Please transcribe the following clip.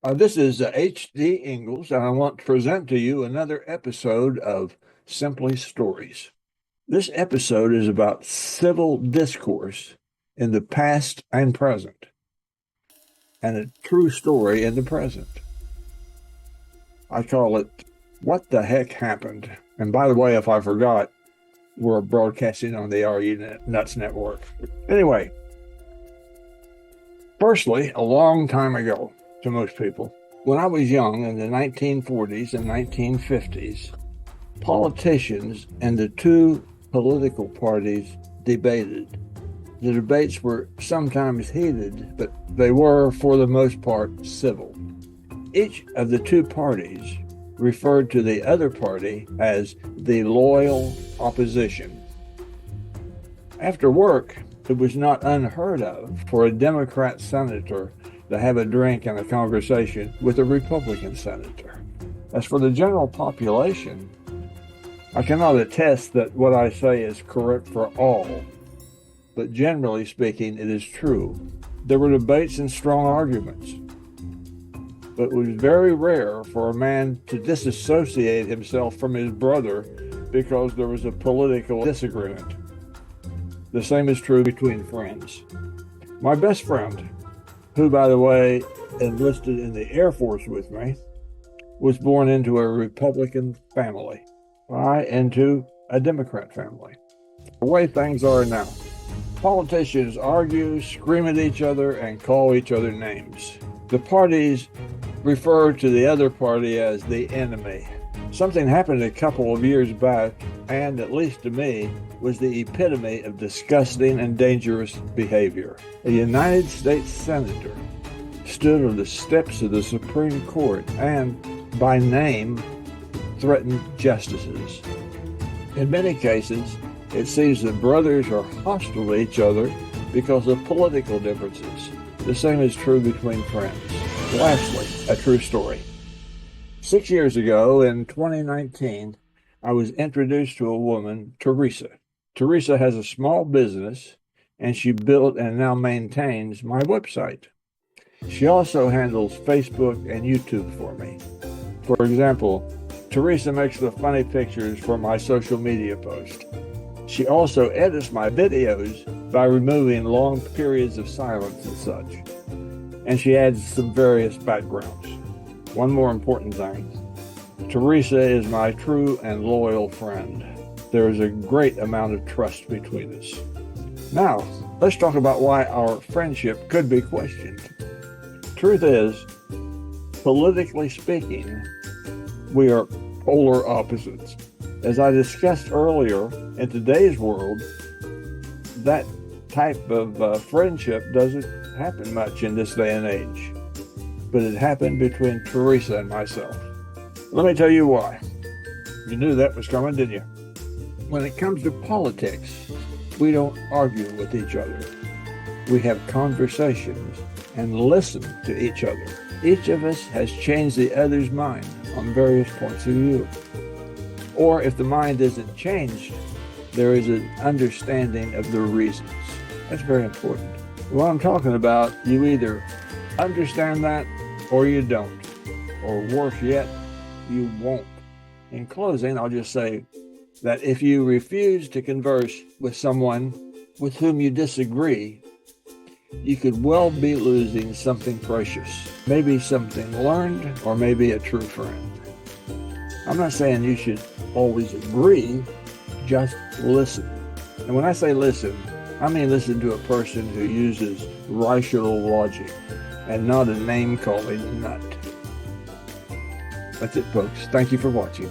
This is H.D. Ingles, and I want to present to you another episode of Simply Stories. This episode is about civil discourse in the past and present, and a true story in the present. I call it, What the Heck Happened? And by the way, if I forgot, we're broadcasting on the RUNUTS network. Anyway, firstly, a long time ago, to most people, when I was young in the 1940s and 1950s, politicians and the two political parties debated. The debates were sometimes heated, but they were, for the most part, civil. Each of the two parties referred to the other party as the loyal opposition. After work, it was not unheard of for a Democrat senator to have a drink and a conversation with a Republican senator. As for the general population, I cannot attest that what I say is correct for all, but generally speaking, it is true. There were debates and strong arguments, but it was very rare for a man to disassociate himself from his brother because there was a political disagreement. The same is true between friends. My best friend, who, by the way, enlisted in the Air Force with me, was born into a Republican family. I into a Democrat family. The way things are now, politicians argue, scream at each other, and call each other names. The parties refer to the other party as the enemy. Something happened a couple of years back, and at least to me, was the epitome of disgusting and dangerous behavior. A United States senator stood on the steps of the Supreme Court and, by name, threatened justices. In many cases, it seems that brothers are hostile to each other because of political differences. The same is true between friends. Lastly, a true story. 6 years ago, in 2019, I was introduced to a woman, Teresa. Teresa has a small business, and she built and now maintains my website. She also handles Facebook and YouTube for me. For example, Teresa makes the funny pictures for my social media posts. She also edits my videos by removing long periods of silence and such. And she adds some various backgrounds. One more important thing. Teresa is my true and loyal friend. There is a great amount of trust between us. Now, let's talk about why our friendship could be questioned. Truth is, politically speaking, we are polar opposites. As I discussed earlier, in today's world, that type of friendship doesn't happen much in this day and age. But it happened between Teresa and myself. Let me tell you why. You knew that was coming, didn't you? When it comes to politics, we don't argue with each other. We have conversations and listen to each other. Each of us has changed the other's mind on various points of view. Or if the mind isn't changed, there is an understanding of the reasons. That's very important. What I'm talking about, you either understand that or you don't. Or worse yet, you won't. In closing, I'll just say that if you refuse to converse with someone with whom you disagree, you could well be losing something precious. Maybe something learned, or maybe a true friend. I'm not saying you should always agree, just listen. And when I say listen, I mean listen to a person who uses rational logic and not a name-calling nut. That's it, folks. Thank you for watching.